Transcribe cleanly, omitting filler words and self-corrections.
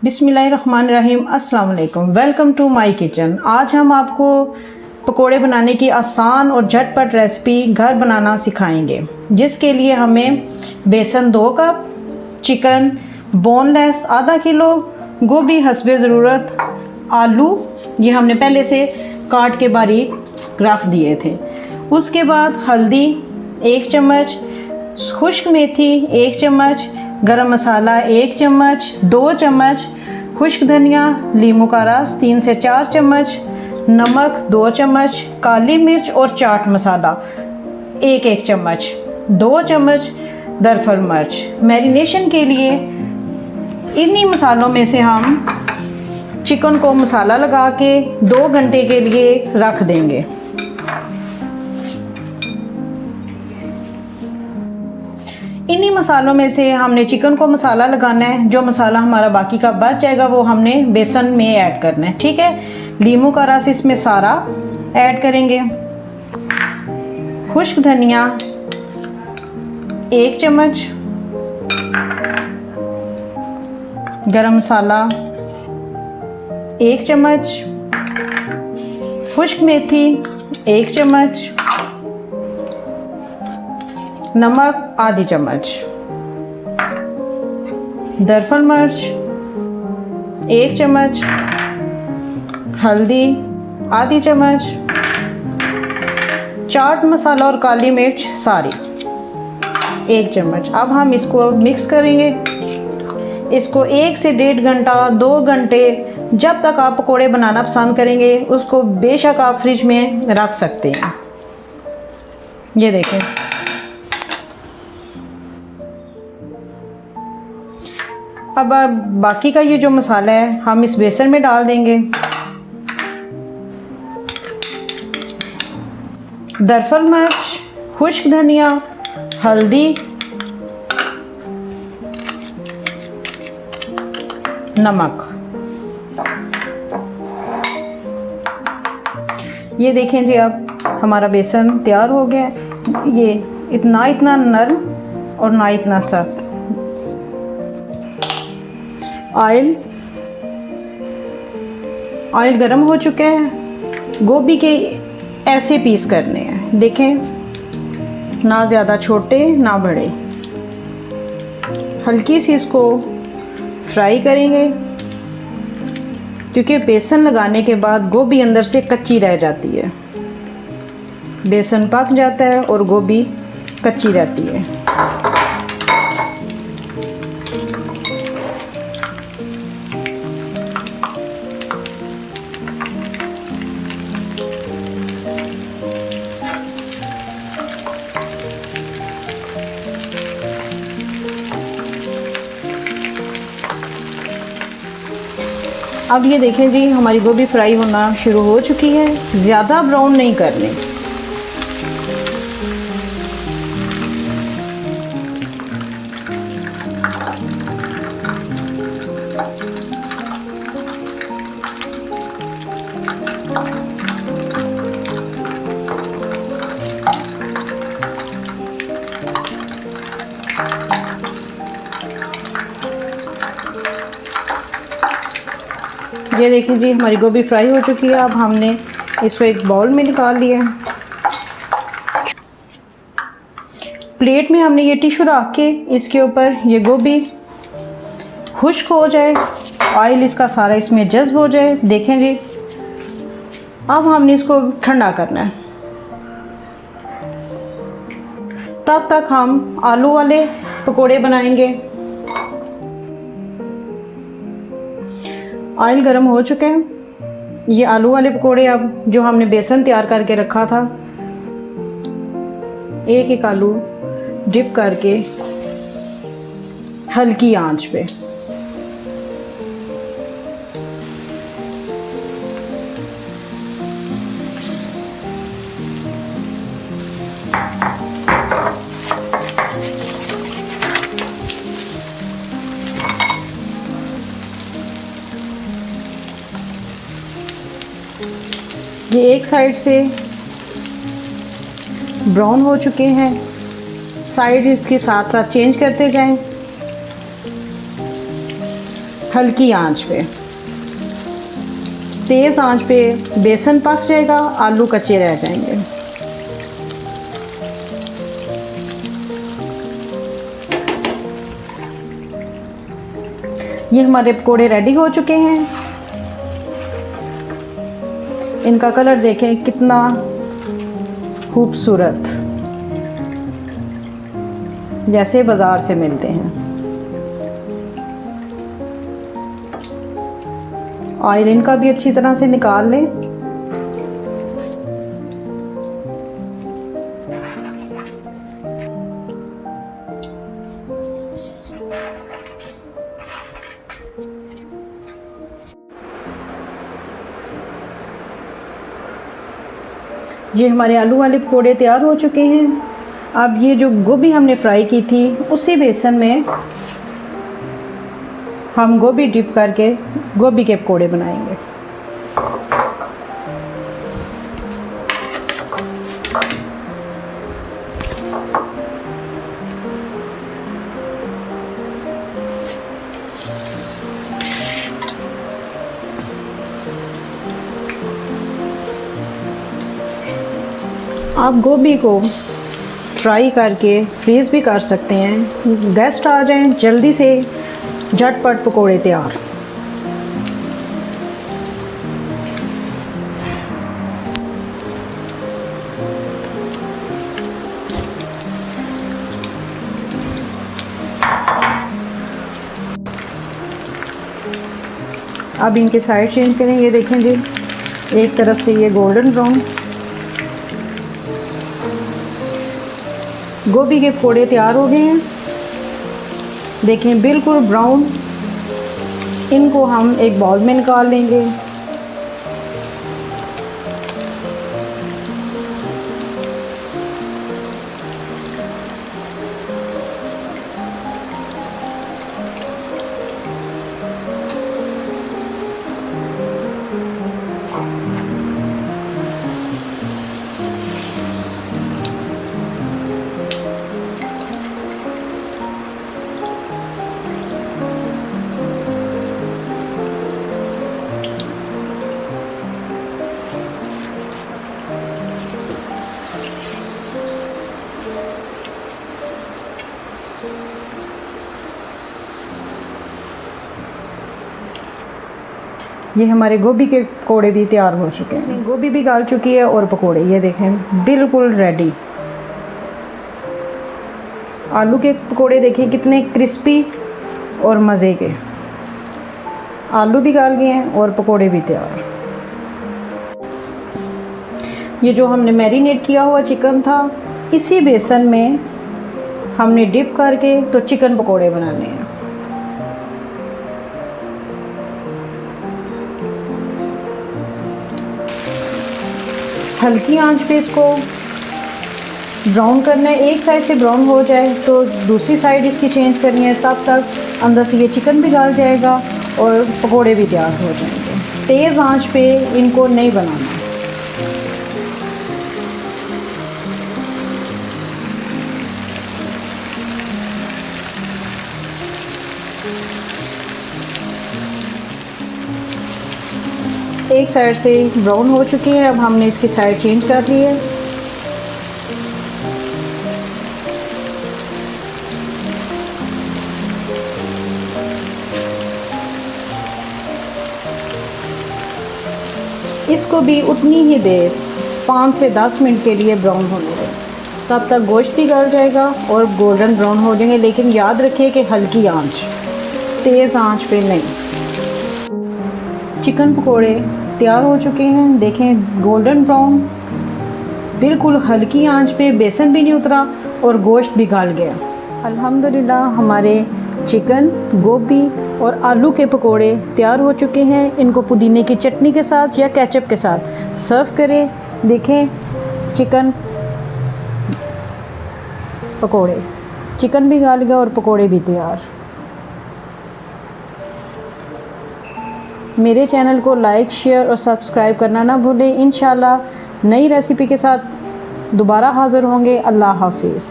बिस्मिल्लाहिर्रहमानिर्रहीम। अस्सलाम वालेकुम। Welcome to my kitchen. आज हम आपको पकोड़े बनाने की आसान और झटपट रेसिपी घर बनाना सिखाएंगे, जिसके लिए हमें बेसन 2 कप, चिकन बोनलेस आधा किलो, गोभी हस्बे ज़रूरत, आलू ये हमने पहले से काट के बारीक रख दिए थे। उसके बाद हल्दी 1 चम्मच, खुश्क मेथी 1 चम्मच, गरम मसाला 1 चम्मच, 2 चम्मच खुश्क धनिया, लीमू का रस 3 से 4 चम्मच, नमक 2 चम्मच, काली मिर्च और चाट मसाला 1 चम्मच, 2 चम्मच दरफल मिर्च। मैरिनेशन के लिए इन्हीं मसालों में से हम चिकन को मसाला लगा के 2 घंटे के लिए रख देंगे। इन्हीं मसालों में से हमने चिकन को मसाला लगाना है। जो मसाला हमारा बाकी का बच जाएगा वो हमने बेसन में ऐड करना है, ठीक है। लीमू का रस इसमें सारा ऐड करेंगे। खुश्क धनिया 1 चम्मच, गरम मसाला 1 चम्मच, खुश्क मेथी 1 चम्मच, नमक आधी चम्मच, दरफल मिर्च 1 चम्मच, हल्दी आधी चम्मच, चाट मसाला और काली मिर्च सारी 1 चम्मच। अब हम इसको मिक्स करेंगे। इसको 1 से 1.5 घंटा 2 घंटे जब तक आप पकोड़े बनाना पसंद करेंगे उसको बेशक आप फ्रिज में रख सकते हैं। ये देखें, अब बाकी का ये जो मसाला है हम इस बेसन में डाल देंगे। दरफल मिर्च, खुश्क धनिया, हल्दी, नमक। ये देखें जी, अब हमारा बेसन तैयार हो गया। ये इतना नरम और ना इतना सख्त। ऑयल गरम हो चुका है। गोभी के ऐसे पीस करने हैं, देखें, ना ज़्यादा छोटे ना बड़े। हल्की सी इसको फ्राई करेंगे, क्योंकि बेसन लगाने के बाद गोभी अंदर से कच्ची रह जाती है। बेसन पक जाता है और गोभी कच्ची रहती है। अब ये देखें जी, हमारी गोभी फ्राई होना शुरू हो चुकी है। ज़्यादा ब्राउन नहीं करनी। ये देखिए जी, हमारी गोभी फ्राई हो चुकी है। अब हमने इसको एक बाउल में निकाल लिया है। प्लेट में हमने ये टिश्यू रख के इसके ऊपर ये गोभी खुश्क हो जाए, ऑयल इसका सारा इसमें जज्ब हो जाए। देखें जी, अब हमने इसको ठंडा करना है। तब तक हम आलू वाले पकोड़े बनाएंगे। ऑयल गरम हो चुके हैं। ये आलू वाले पकोड़े अब जो हमने बेसन तैयार करके रखा था, एक एक आलू डिप करके हल्की आंच पे ये एक साइड से ब्राउन हो चुके हैं, साइड इसके साथ साथ चेंज करते जाएं। हल्की आंच पे। तेज़ आंच पे बेसन पक जाएगा, आलू कच्चे रह जाएंगे। ये हमारे पकोड़े रेडी हो चुके हैं। इनका कलर देखें कितना खूबसूरत, जैसे बाज़ार से मिलते हैं। ऑयल इनका भी अच्छी तरह से निकाल लें। ये हमारे आलू वाले पकोड़े तैयार हो चुके हैं। अब ये जो गोभी हमने फ्राई की थी उसी बेसन में हम गोभी डिप करके गोभी के पकोड़े बनाएंगे। आप गोभी को फ्राई करके फ्रीज़ भी कर सकते हैं। गेस्ट आ जाएं, जल्दी से झटपट पकोड़े तैयार। अब इनके साइड चेंज करें। ये देखें जी, एक तरफ से ये गोल्डन ब्राउन गोभी के पकोड़े तैयार हो गए हैं। देखें बिल्कुल ब्राउन। इनको हम एक बाउल में निकाल लेंगे। ये हमारे गोभी के पकोड़े भी तैयार हो चुके हैं। गोभी भी गाल चुकी है और पकोड़े ये देखें बिल्कुल रेडी। आलू के पकोड़े देखें कितने क्रिस्पी और मज़े के। आलू भी गाल गए हैं और पकोड़े भी तैयार। ये जो हमने मैरिनेट किया हुआ चिकन था, इसी बेसन में हमने डिप करके तो चिकन पकोड़े बनाने हैं। हल्की आंच पे इसको ब्राउन करना है। एक साइड से ब्राउन हो जाए तो दूसरी साइड इसकी चेंज करनी है। तब तक अंदर से ये चिकन भी गल जाएगा और पकोड़े भी तैयार हो जाएंगे। तेज़ आंच पे इनको नहीं बनाना। एक साइड से ब्राउन हो चुकी है। अब हमने इसकी साइड चेंज कर ली है। इसको भी उतनी ही देर 5 से 10 मिनट के लिए ब्राउन होने दें। तब तक गोश्त भी गल जाएगा और गोल्डन ब्राउन हो जाएंगे। लेकिन याद रखिए कि हल्की आंच, तेज़ आंच पे नहीं। चिकन पकोड़े तैयार हो चुके हैं। देखें गोल्डन ब्राउन, बिल्कुल हल्की आंच पे, बेसन भी नहीं उतरा और गोश्त भी गल गया। अल्हम्दुलिल्लाह हमारे चिकन, गोभी और आलू के पकोड़े तैयार हो चुके हैं। इनको पुदीने की चटनी के साथ या केचप के साथ सर्व करें। देखें चिकन पकोड़े, चिकन भी गल गया और पकोड़े भी तैयार। मेरे चैनल को लाइक, शेयर और सब्सक्राइब करना ना भूलें। इंशाल्लाह नई रेसिपी के साथ दोबारा हाज़िर होंगे। अल्लाह हाफिज़।